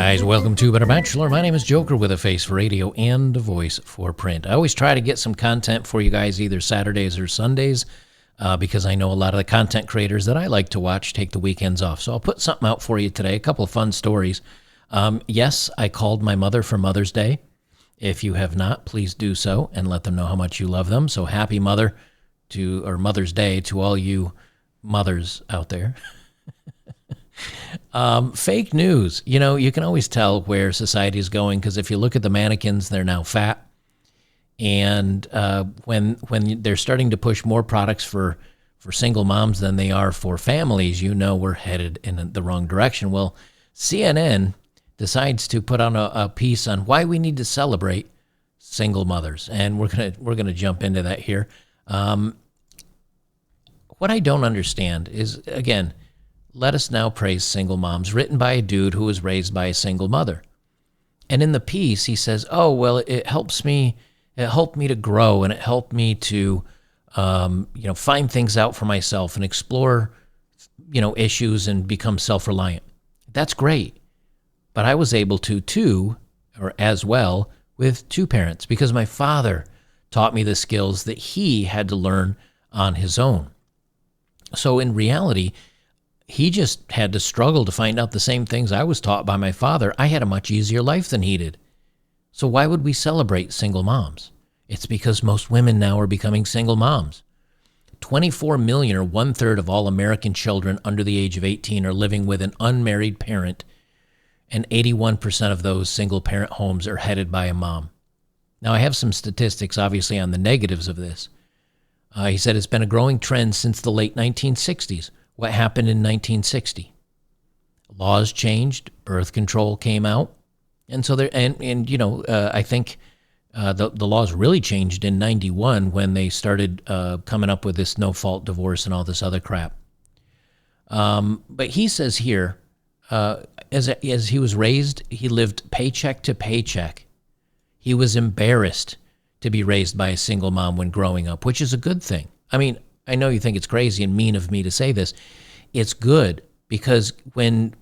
guys, welcome to Bachelor. My name is Joker with a face for radio and a voice for print. I always try to get some content for you guys either Saturdays or Sundays because I know a lot of the content creators that I like to watch take the weekends off. So I'll put something out for you today, a couple of fun stories. Yes, I called my mother for Mother's Day. If you have not, please do so and let them know how much you love them. So happy Mother's Day to all you mothers out there. Fake news. You know, you can always tell where society is going because if you look at the mannequins, they're now fat. And when they're starting to push more products for single moms than they are for families, you know we're headed in the wrong direction. Well, CNN decides to put on a piece on why we need to celebrate single mothers, and we're gonna jump into that here. What I don't understand is, again, let us now praise single moms, written by a dude who was raised by a single mother. And in the piece, he says, oh, well, it helped me to grow, and it helped me to, find things out for myself and explore, issues and become self-reliant. That's great. But I was able to too, or as well, with two parents, because my father taught me the skills that he had to learn on his own. So in reality, he just had to struggle to find out the same things I was taught by my father. I had a much easier life than he did. So why would we celebrate single moms? It's because most women now are becoming single moms. 24 million, or 1/3 of all American children under the age of 18, are living with an unmarried parent, and 81% of those single-parent homes are headed by a mom. Now, I have some statistics, obviously, on the negatives of this. He said it's been a growing trend since the late 1960s. What happened in 1960? Laws changed, birth control came out, and so there. I think the laws really changed in '91 when they started coming up with this no-fault divorce and all this other crap. But he says here, as he was raised, he lived paycheck to paycheck. He was embarrassed to be raised by a single mom when growing up, which is a good thing. I mean, I know you think it's crazy and mean of me to say this. It's good because when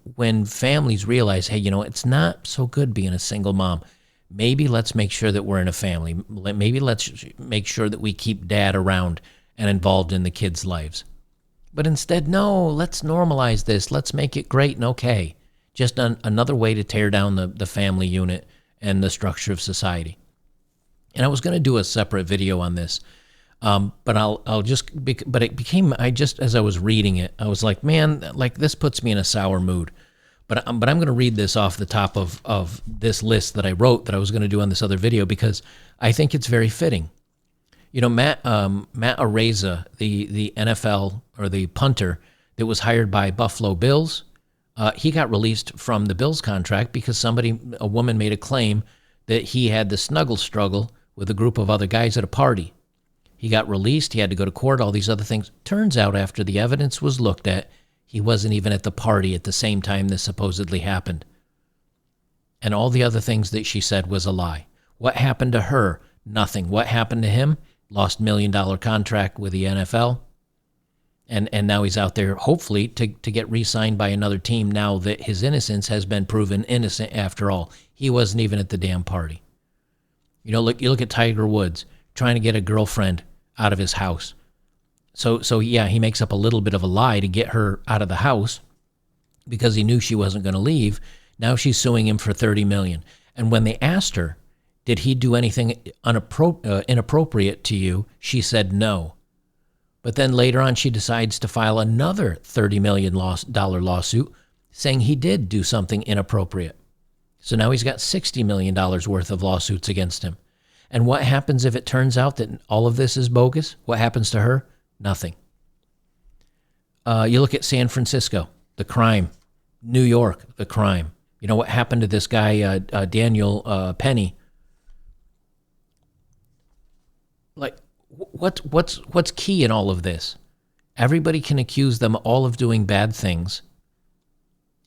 families realize, hey, it's not so good being a single mom. Maybe let's make sure that we're in a family. Maybe let's make sure that we keep dad around and involved in the kids' lives. But instead, no, let's normalize this. Let's make it great and okay. Just another way to tear down the family unit and the structure of society. And I was going to do a separate video on this. But as I was reading it, I was like, man, like this puts me in a sour mood. But I'm going to read this off the top of this list that I wrote that I was going to do on this other video because I think it's very fitting. Matt Araiza, the NFL or the punter that was hired by Buffalo Bills, he got released from the Bills contract because a woman made a claim that he had the snuggle struggle with a group of other guys at a party. He got released. He had to go to court, all these other things. Turns out after the evidence was looked at, he wasn't even at the party at the same time this supposedly happened. And all the other things that she said was a lie. What happened to her? Nothing. What happened to him? Lost $1 million contract with the NFL. And now he's out there, hopefully, to get re-signed by another team now that his innocence has been proven innocent after all. He wasn't even at the damn party. You look at Tiger Woods trying to get a girlfriend out of his house. So yeah, he makes up a little bit of a lie to get her out of the house because he knew she wasn't going to leave. Now she's suing him for $30 million. And when they asked her, did he do anything inappropriate to you? She said no. But then later on, she decides to file another $30 million lawsuit saying he did do something inappropriate. So now he's got $60 million worth of lawsuits against him. And what happens if it turns out that all of this is bogus? What happens to her? Nothing. You look at San Francisco, the crime. New York, the crime. You know what happened to this guy, Daniel Penny? Like, what's key in all of this? Everybody can accuse them all of doing bad things.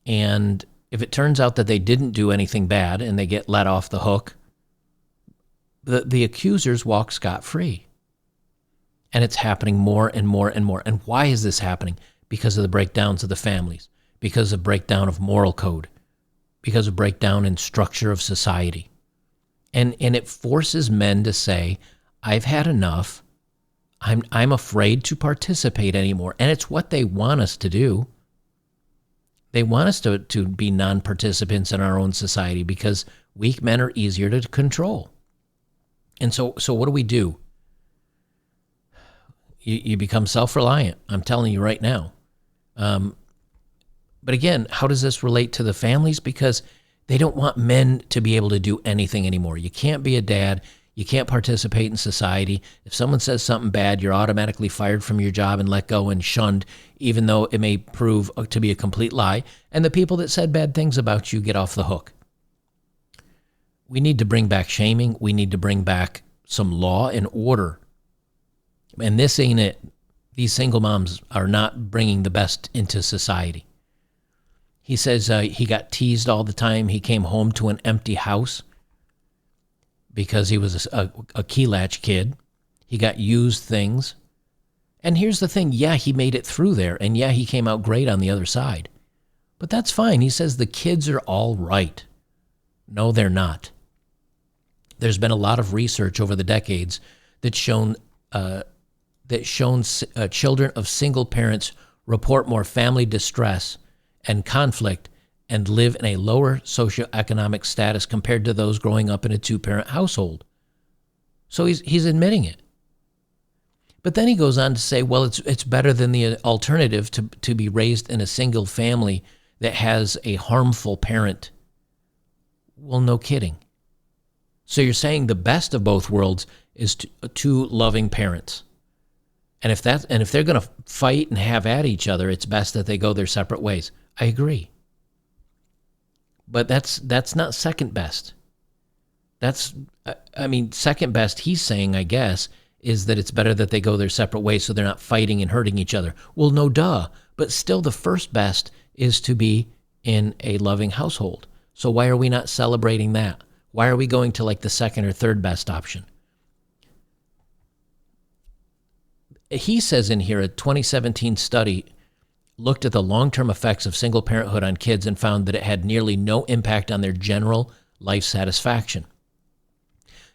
And if it turns out that they didn't do anything bad and they get let off the hook, the accusers walk scot-free. And it's happening more and more and more. And why is this happening? Because of the breakdowns of the families, because of breakdown of moral code. because of breakdown in structure of society. And it forces men to say, I've had enough. I'm afraid to participate anymore. And it's what they want us to do. They want us to be non-participants in our own society because weak men are easier to control. And so what do? You become self-reliant. I'm telling you right now. But again, how does this relate to the families? Because they don't want men to be able to do anything anymore. You can't be a dad. You can't participate in society. If someone says something bad, you're automatically fired from your job and let go and shunned, even though it may prove to be a complete lie. And the people that said bad things about you get off the hook. We need to bring back shaming. We need to bring back some law and order. And this ain't it. These single moms are not bringing the best into society. He says he got teased all the time. He came home to an empty house because he was a key latch kid. He got used things. And here's the thing. Yeah, he made it through there. And yeah, he came out great on the other side. But that's fine. He says the kids are all right. No, they're not. There's been a lot of research over the decades that's shown children of single parents report more family distress and conflict and live in a lower socioeconomic status compared to those growing up in a two-parent household. So he's admitting it. But then he goes on to say, well, it's better than the alternative to be raised in a single family that has a harmful parent. Well, no kidding. So you're saying the best of both worlds is two loving parents. And if they're going to fight and have at each other, it's best that they go their separate ways. I agree. But that's not second best. Second best, he's saying, I guess, is that it's better that they go their separate ways so they're not fighting and hurting each other. Well, no duh. But still the first best is to be in a loving household. So why are we not celebrating that? Why are we going to like the second or third best option? He says in here, a 2017 study looked at the long-term effects of single parenthood on kids and found that it had nearly no impact on their general life satisfaction.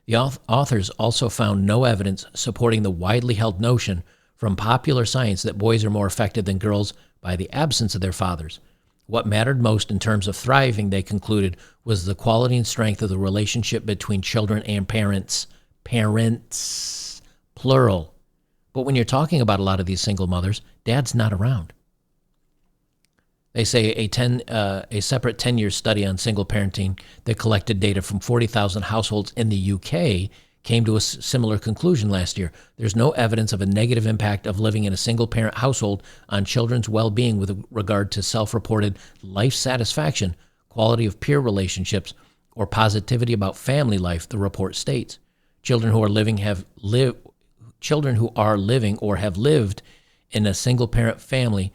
The authors also found no evidence supporting the widely held notion from popular science that boys are more affected than girls by the absence of their fathers. What mattered most in terms of thriving, they concluded, was the quality and strength of the relationship between children and parents. Parents, plural. But when you're talking about a lot of these single mothers, dad's not around. They say a separate 10-year study on single parenting that collected data from 40,000 households in the UK came to a similar conclusion last year. There's no evidence of a negative impact of living in a single-parent household on children's well-being with regard to self-reported life satisfaction, quality of peer relationships, or positivity about family life, the report states. Children who are living or have lived in a single-parent family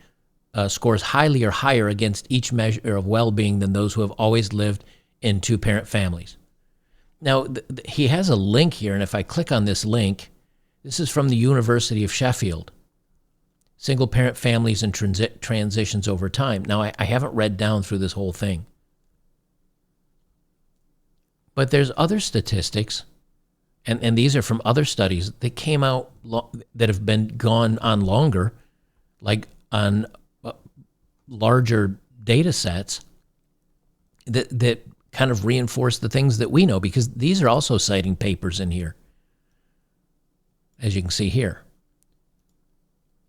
scores highly or higher against each measure of well-being than those who have always lived in two-parent families. Now, he has a link here, and if I click on this link, this is from the University of Sheffield. Single-parent families and transitions over time. Now, I haven't read down through this whole thing. But there's other statistics, and these are from other studies that came out that have been gone on longer, like on larger data sets that kind of reinforce the things that we know, because these are also citing papers in here, as you can see here.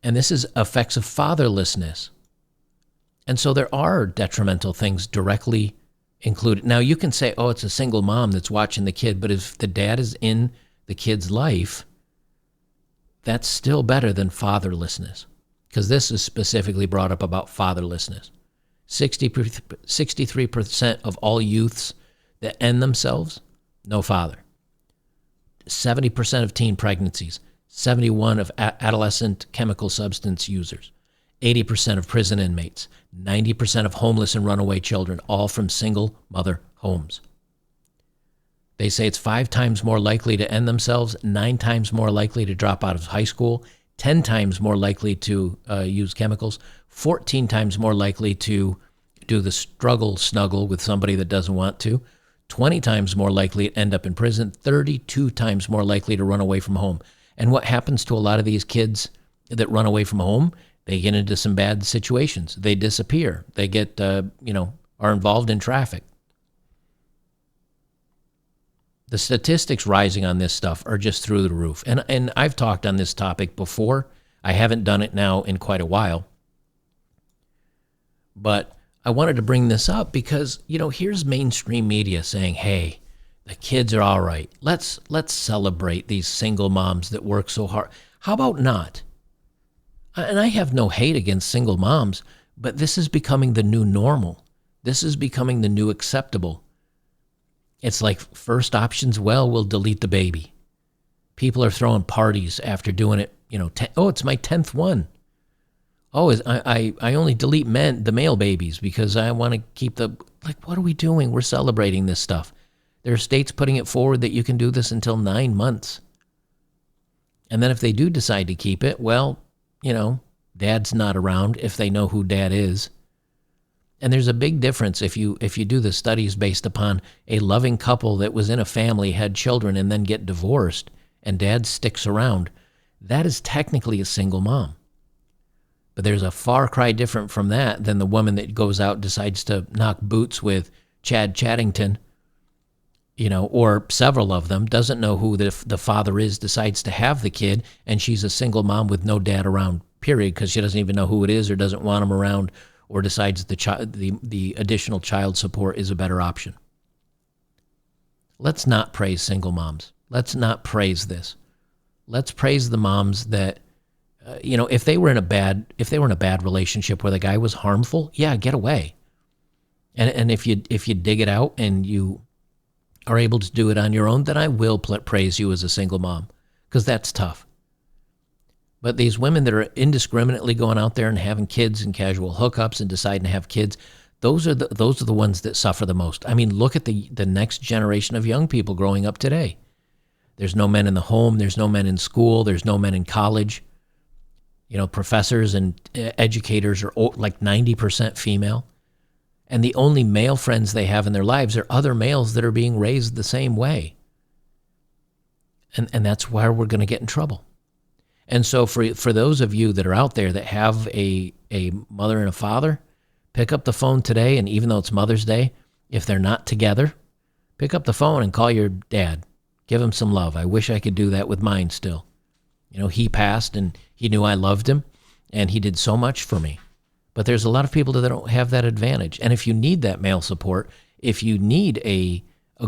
And this is effects of fatherlessness. And so there are detrimental things directly included. Now, you can say, oh, it's a single mom that's watching the kid, but if the dad is in the kid's life, that's still better than fatherlessness, because this is specifically brought up about fatherlessness. 63% of all youths that end themselves, no father. 70% of teen pregnancies, 71% of adolescent chemical substance users, 80% of prison inmates, 90% of homeless and runaway children, all from single mother homes. They say it's 5 times more likely to end themselves, 9 times more likely to drop out of high school, 10 times more likely to use chemicals, 14 times more likely to do the struggle snuggle with somebody that doesn't want to, 20 times more likely to end up in prison, 32 times more likely to run away from home. And what happens to a lot of these kids that run away from home? They get into some bad situations. They disappear. They get, are involved in traffic. The statistics rising on this stuff are just through the roof. And I've talked on this topic before. I haven't done it now in quite a while. But I wanted to bring this up because, here's mainstream media saying, hey, the kids are all right. Let's celebrate these single moms that work so hard. How about not? And I have no hate against single moms, but this is becoming the new normal. This is becoming the new acceptable. It's like first options, we'll delete the baby. People are throwing parties after doing it, it's my 10th one. Oh, I only delete the male babies because I want to keep what are we doing? We're celebrating this stuff. There are states putting it forward that you can do this until 9 months. And then if they do decide to keep it, dad's not around if they know who dad is. And there's a big difference if you do the studies based upon a loving couple that was in a family, had children, and then get divorced, and dad sticks around. That is technically a single mom. But there's a far cry different from that than the woman that goes out, decides to knock boots with Chad Chaddington, or several of them, doesn't know who the father is, decides to have the kid, and she's a single mom with no dad around, period, because she doesn't even know who it is or doesn't want him around, or decides the additional child support is a better option. Let's not praise single moms. Let's not praise this. Let's praise the moms that, if they were in a bad relationship where the guy was harmful, yeah, get away. And if you dig it out and you are able to do it on your own, then I will praise you as a single mom, because that's tough. But these women that are indiscriminately going out there and having kids and casual hookups and deciding to have kids, those are the ones that suffer the most. I mean, look at the next generation of young people growing up today. There's no men in the home. There's no men in school. There's no men in college. Professors and educators are like 90% female. And the only male friends they have in their lives are other males that are being raised the same way. And that's why we're going to get in trouble. And so for those of you that are out there that have a mother and a father, pick up the phone today, and even though it's Mother's Day, if they're not together, pick up the phone and call your dad. Give him some love. I wish I could do that with mine still. He passed, and he knew I loved him, and he did so much for me. But there's a lot of people that don't have that advantage. And if you need that male support, if you need a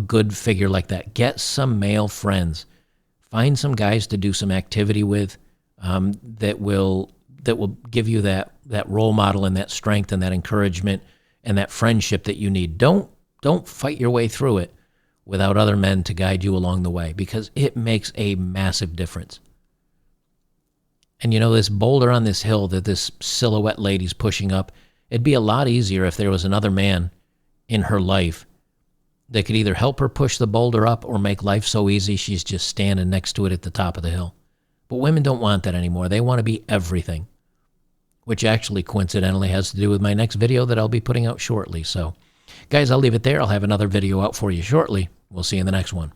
good figure like that, get some male friends. Find some guys to do some activity with that will give you that role model and that strength and that encouragement and that friendship that you need. Don't fight your way through it without other men to guide you along the way, because it makes a massive difference. And this boulder on this hill that this silhouette lady's pushing up, it'd be a lot easier if there was another man in her life that could either help her push the boulder up or make life so easy she's just standing next to it at the top of the hill. But women don't want that anymore. They want to be everything, which actually coincidentally has to do with my next video that I'll be putting out shortly. So, guys, I'll leave it there. I'll have another video out for you shortly. We'll see you in the next one.